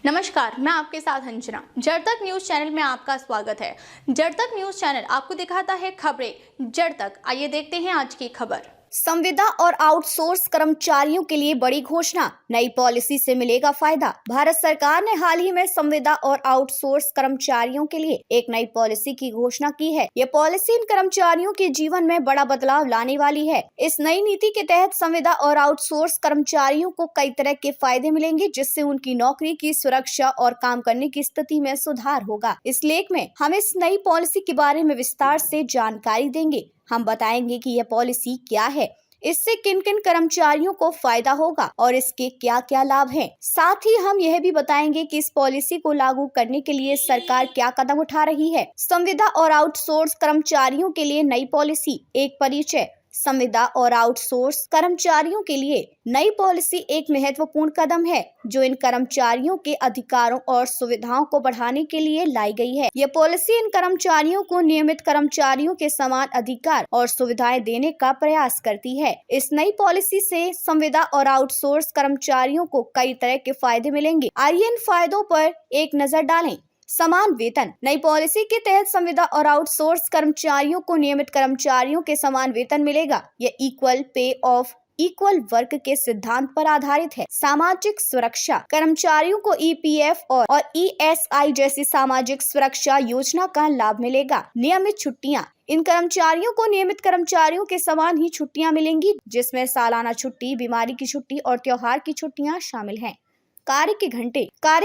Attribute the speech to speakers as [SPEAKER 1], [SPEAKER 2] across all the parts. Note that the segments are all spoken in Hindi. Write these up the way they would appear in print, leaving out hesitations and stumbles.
[SPEAKER 1] नमस्कार, मैं आपके साथ अंजना। जड़ तक न्यूज चैनल में आपका स्वागत है। जड़ तक न्यूज चैनल आपको दिखाता है खबरें जड़ तक। आइए देखते हैं आज की खबर।
[SPEAKER 2] संविदा और आउटसोर्स कर्मचारियों के लिए बड़ी घोषणा, नई पॉलिसी से मिलेगा फायदा। भारत सरकार ने हाल ही में संविदा और आउटसोर्स कर्मचारियों के लिए एक नई पॉलिसी की घोषणा की है। यह पॉलिसी इन कर्मचारियों के जीवन में बड़ा बदलाव लाने वाली है। इस नई नीति के तहत संविदा और आउटसोर्स कर्मचारियों को कई तरह के फायदे मिलेंगे, जिससे उनकी नौकरी की सुरक्षा और काम करने की स्थिति में सुधार होगा। इस लेख में हम इस नई पॉलिसी के बारे में विस्तार से जानकारी देंगे। हम बताएंगे कि यह पॉलिसी क्या है, इससे किन किन कर्मचारियों को फायदा होगा और इसके क्या क्या लाभ हैं। साथ ही हम यह भी बताएंगे कि इस पॉलिसी को लागू करने के लिए सरकार क्या कदम उठा रही है। संविदा और आउटसोर्स कर्मचारियों के लिए नई पॉलिसी, एक परिचय। संविदा और आउटसोर्स कर्मचारियों के लिए नई पॉलिसी एक महत्वपूर्ण कदम है, जो इन कर्मचारियों के अधिकारों और सुविधाओं को बढ़ाने के लिए लाई गई है। यह पॉलिसी इन कर्मचारियों को नियमित कर्मचारियों के समान अधिकार और सुविधाएं देने का प्रयास करती है। इस नई पॉलिसी से संविदा और आउटसोर्स कर्मचारियों को कई तरह के फायदे मिलेंगे। आइए इन फायदों पर एक नजर डालें। समान वेतन। नई पॉलिसी के तहत संविदा और आउटसोर्स कर्मचारियों को नियमित कर्मचारियों के समान वेतन मिलेगा। यह equal pay of equal work के सिद्धांत पर आधारित है। सामाजिक सुरक्षा। कर्मचारियों को ईपीएफ और ईएसआई जैसी सामाजिक सुरक्षा योजना का लाभ मिलेगा। नियमित छुट्टियां। इन कर्मचारियों को नियमित कर्मचारियों के समान ही छुट्टियां मिलेंगी, जिसमें सालाना छुट्टी, बीमारी की छुट्टी और त्योहार की छुट्टियां शामिल हैं। कार्य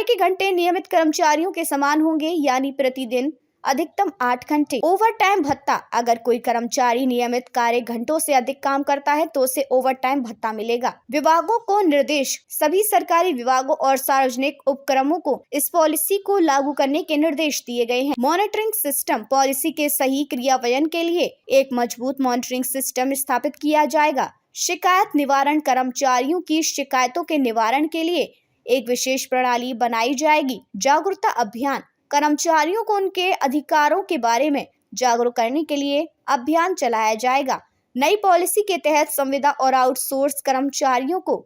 [SPEAKER 2] के घंटे नियमित कर्मचारियों के समान होंगे, यानी प्रतिदिन अधिकतम 8 घंटे। ओवर टाइम भत्ता। अगर कोई कर्मचारी नियमित कार्य घंटों से अधिक काम करता है तो उसे ओवर टाइम भत्ता मिलेगा। विभागों को निर्देश। सभी सरकारी विभागों और सार्वजनिक उपक्रमों को इस पॉलिसी को लागू करने के निर्देश दिए गए हैं। Monitoring system. पॉलिसी के सही क्रियान्वयन के लिए एक मजबूत मॉनिटरिंग सिस्टम स्थापित किया जाएगा। शिकायत निवारण। कर्मचारियों की शिकायतों के निवारण के लिए एक विशेष प्रणाली बनाई जाएगी। जागरूकता अभियान। कर्मचारियों को उनके अधिकारों के बारे में जागरूक करने के लिए अभियान चलाया जाएगा। नई पॉलिसी के तहत संविदा और आउटसोर्स कर्मचारियों को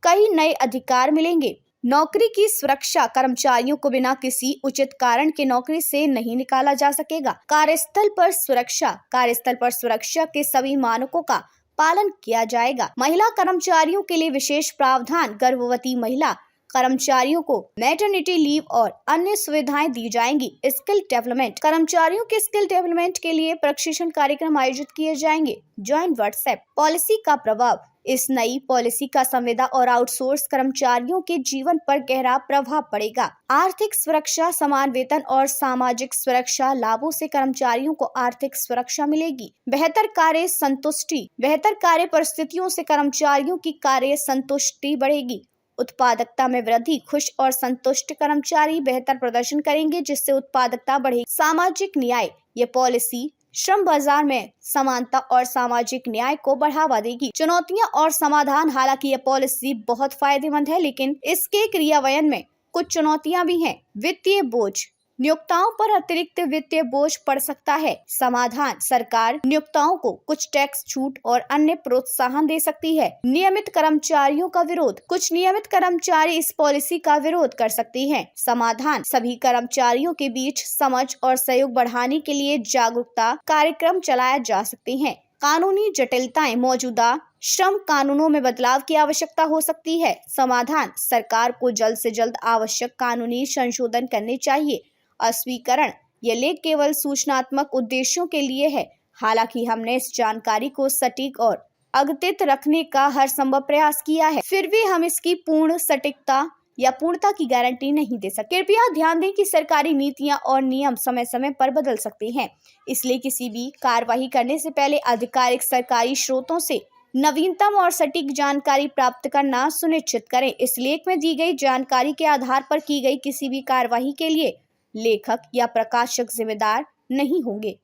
[SPEAKER 2] कई नए अधिकार मिलेंगे। नौकरी की सुरक्षा। कर्मचारियों को बिना किसी उचित कारण के नौकरी से नहीं निकाला जा सकेगा। कार्यस्थल पर सुरक्षा। कार्यस्थल पर सुरक्षा के सभी मानकों का पालन किया जाएगा। महिला कर्मचारियों के लिए विशेष प्रावधान। गर्भवती महिला कर्मचारियों को मैटरनिटी लीव और अन्य सुविधाएं दी जाएंगी। Skill development. कर्मचारियों के स्किल डेवलपमेंट के लिए प्रशिक्षण कार्यक्रम आयोजित किए जाएंगे। Joint WhatsApp. पॉलिसी का प्रभाव। इस नई पॉलिसी का संविदा और आउटसोर्स कर्मचारियों के जीवन पर गहरा प्रभाव पड़ेगा। आर्थिक सुरक्षा। समान वेतन और सामाजिक सुरक्षा लाभों से कर्मचारियों को आर्थिक सुरक्षा मिलेगी। बेहतर कार्य संतुष्टि। बेहतर कार्य परिस्थितियों से कर्मचारियों की कार्य संतुष्टि बढ़ेगी। उत्पादकता में वृद्धि। खुश और संतुष्ट कर्मचारी बेहतर प्रदर्शन करेंगे, जिससे उत्पादकता बढ़ेगी। सामाजिक न्याय। ये पॉलिसी श्रम बाजार में समानता और सामाजिक न्याय को बढ़ावा देगी। चुनौतियां और समाधान। हालांकि यह पॉलिसी बहुत फायदेमंद है, लेकिन इसके क्रियान्वयन में कुछ चुनौतियां भी हैं। वित्तीय बोझ। नियोक्ताओं पर अतिरिक्त वित्तीय बोझ पड़ सकता है। समाधान। सरकार नियोक्ताओं को कुछ टैक्स छूट और अन्य प्रोत्साहन दे सकती है। नियमित कर्मचारियों का विरोध। कुछ नियमित कर्मचारी इस पॉलिसी का विरोध कर सकते हैं। समाधान। सभी कर्मचारियों के बीच समझ और सहयोग बढ़ाने के लिए जागरूकता कार्यक्रम चलाया जा सकते हैं। कानूनी जटिलताएं। मौजूदा श्रम कानूनों में बदलाव की आवश्यकता हो सकती है। समाधान। सरकार को जल्द से जल्द आवश्यक कानूनी संशोधन करने चाहिए। अस्वीकरण। यह लेख केवल सूचनात्मक उद्देश्यों के लिए है। हालांकि हमने इस जानकारी को सटीक और अद्यतित रखने का हर संभव प्रयास किया है, फिर भी हम इसकी पूर्ण सटीकता या पूर्णता की गारंटी नहीं दे सकते। कृपया ध्यान दें कि सरकारी नीतियां और नियम समय समय पर बदल सकते हैं, इसलिए किसी भी कार्रवाई करने से पहले आधिकारिक सरकारी स्रोतों से नवीनतम और सटीक जानकारी प्राप्त करना सुनिश्चित करें। इस लेख में दी गई जानकारी के आधार पर की गई किसी भी कार्रवाई के लिए लेखक या प्रकाशक जिम्मेदार नहीं होंगे।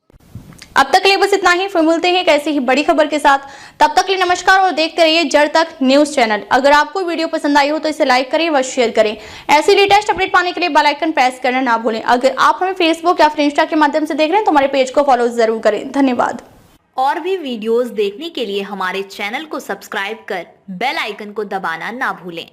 [SPEAKER 1] अब तक के लिए बस इतना ही। फिर मिलते हैं एक ऐसी ही बड़ी खबर के साथ। तब तक के लिए नमस्कार और देखते रहिए जड़ तक न्यूज चैनल। अगर आपको वीडियो पसंद आई हो तो इसे लाइक करें व शेयर करें। ऐसी लेटेस्ट अपडेट पाने के लिए बेल आइकन प्रेस करना ना भूलें। अगर आप हमें फेसबुक या फिर इंस्टा के माध्यम से देख रहे हैं तो हमारे पेज को फॉलो जरूर करें। धन्यवाद।
[SPEAKER 3] और भी वीडियोस देखने के लिए हमारे चैनल को सब्सक्राइब कर बेल आइकन को दबाना ना भूलें।